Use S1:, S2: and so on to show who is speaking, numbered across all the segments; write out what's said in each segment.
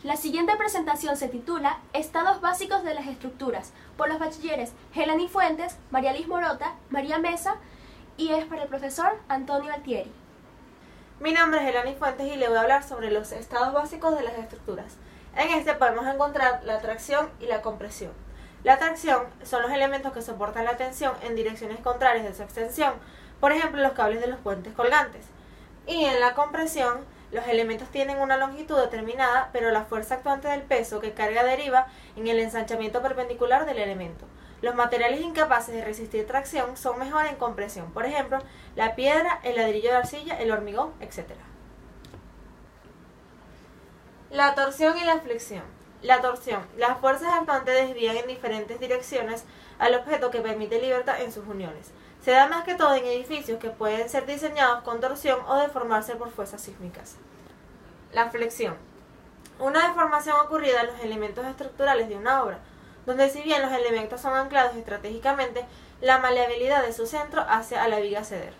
S1: La siguiente presentación se titula Estados básicos de las estructuras, por los bachilleres Helani Fuentes, María Liz Morota, María Mesa, y es para el profesor Antonio Altieri.
S2: Mi nombre es Helani Fuentes y le voy a hablar sobre los estados básicos de las estructuras. En este podemos encontrar la tracción y la compresión. La tracción son los elementos que soportan la tensión en direcciones contrarias de su extensión, por ejemplo los cables de los puentes colgantes. Y en la compresión, los elementos tienen una longitud determinada, pero la fuerza actuante del peso que carga deriva en el ensanchamiento perpendicular del elemento. Los materiales incapaces de resistir tracción son mejor en compresión, por ejemplo, la piedra, el ladrillo de arcilla, el hormigón, etc. La torsión y la flexión. La torsión. Las fuerzas actuantes desvían en diferentes direcciones al objeto que permite libertad en sus uniones. Se da más que todo en edificios que pueden ser diseñados con torsión o deformarse por fuerzas sísmicas. La flexión. Una deformación ocurrida en los elementos estructurales de una obra, donde si bien los elementos son anclados estratégicamente, la maleabilidad de su centro hace a la viga ceder.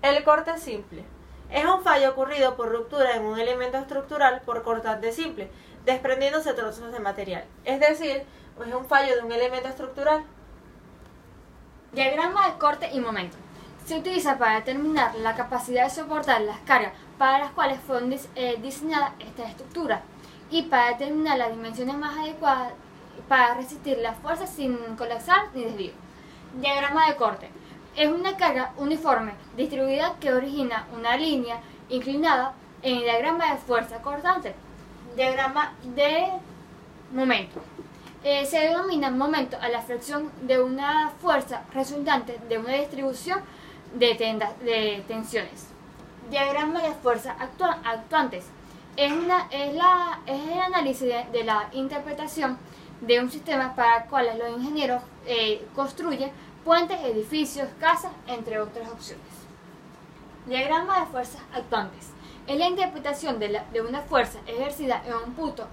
S2: El corte simple. Es un fallo ocurrido por ruptura en un elemento estructural por cortante simple, desprendiéndose trozos de material. Es decir, es un fallo de un elemento estructural.
S3: Diagrama de corte y momento. Se utiliza para determinar la capacidad de soportar las cargas para las cuales fue diseñada esta estructura y para determinar las dimensiones más adecuadas para resistir las fuerzas sin colapsar ni desvío. Diagrama de corte. Es una carga uniforme distribuida que origina una línea inclinada en el diagrama de fuerza cortante. Diagrama de momento. Se denomina momento a la fracción de una fuerza resultante de una distribución de tensiones. Diagrama de fuerzas actuantes. Es el análisis de la interpretación de un sistema para el cual los ingenieros construyen puentes, edificios, casas, entre otras opciones. Diagrama de fuerzas actuantes. Es la interpretación de una fuerza ejercida en un punto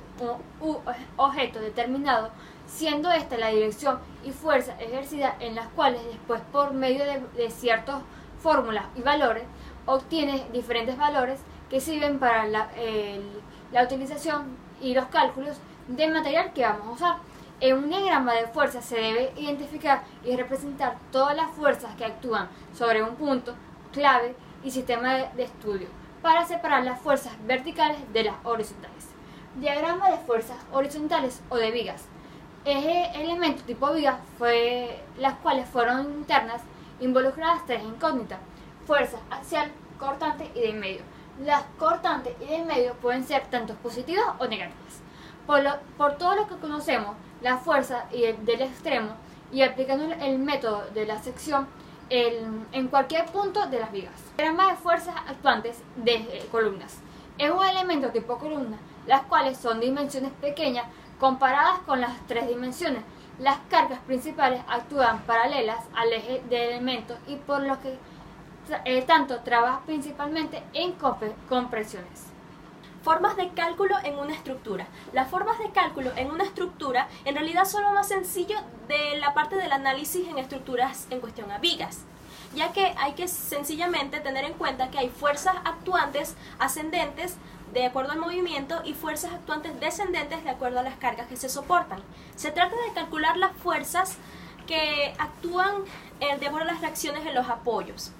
S3: u objeto determinado, siendo esta la dirección y fuerza ejercida en las cuales después por medio de ciertas fórmulas y valores obtiene diferentes valores que sirven para la utilización y los cálculos del material que vamos a usar. En un diagrama de fuerzas se debe identificar y representar todas las fuerzas que actúan sobre un punto clave y sistema de estudio, para separar las fuerzas verticales de las horizontales. Diagrama de fuerzas horizontales o de vigas. Elemento tipo viga las cuales fueron internas, involucradas tres incógnitas: fuerza axial, cortante y de en medio. Las cortantes y de en medio pueden ser tanto positivas o negativas. Por todo lo que conocemos, la fuerza del extremo y aplicando el método de la sección en cualquier punto de las vigas. Diagrama de fuerzas actuantes de columnas. Es un elemento tipo columna, las cuales son dimensiones pequeñas comparadas con las tres dimensiones. Las cargas principales actúan paralelas al eje del elemento y por lo que tanto trabaja principalmente en compresiones.
S1: Formas de cálculo en una estructura. Las formas de cálculo en una estructura en realidad son lo más sencillo de la parte del análisis en estructuras en cuestión a vigas, ya que hay que sencillamente tener en cuenta que hay fuerzas actuantes ascendentes de acuerdo al movimiento y fuerzas actuantes descendentes de acuerdo a las cargas que se soportan. Se trata de calcular las fuerzas que actúan de acuerdo a las reacciones en los apoyos.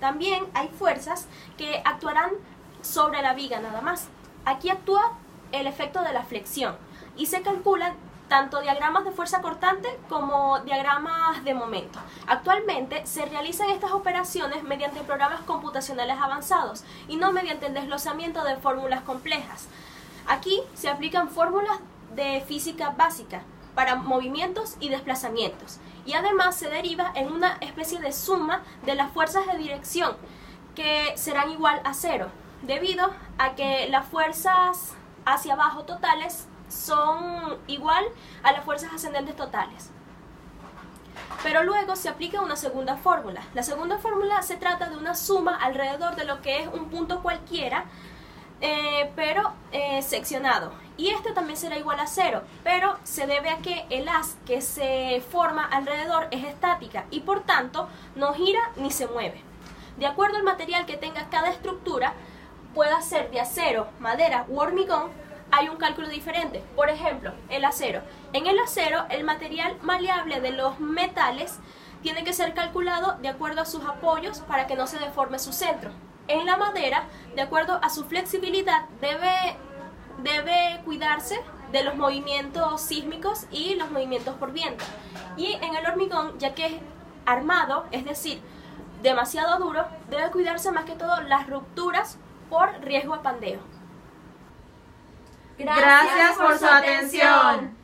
S1: También hay fuerzas que actuarán sobre la viga nada más. Aquí actúa el efecto de la flexión y se calculan tanto diagramas de fuerza cortante como diagramas de momento. Actualmente se realizan estas operaciones mediante programas computacionales avanzados y no mediante el desglosamiento de fórmulas complejas. Aquí se aplican fórmulas de física básica para movimientos y desplazamientos y además se deriva en una especie de suma de las fuerzas de dirección que serán igual a cero, debido a que las fuerzas hacia abajo totales son igual a las fuerzas ascendentes totales. Pero luego se aplica una segunda fórmula. La segunda fórmula se trata de una suma alrededor de lo que es un punto cualquiera, pero seccionado. Y este también será igual a cero, pero se debe a que el haz que se forma alrededor es estática y por tanto no gira ni se mueve. De acuerdo al material que tenga cada estructura, pueda ser de acero, madera u hormigón, hay un cálculo diferente. Por ejemplo, el acero. En el acero, el material maleable de los metales tiene que ser calculado de acuerdo a sus apoyos para que no se deforme su centro. En la madera, de acuerdo a su flexibilidad, debe cuidarse de los movimientos sísmicos y los movimientos por viento. Y en el hormigón, ya que es armado, es decir, demasiado duro, debe cuidarse más que todo las rupturas por riesgo a pandeo.
S2: Gracias por su atención.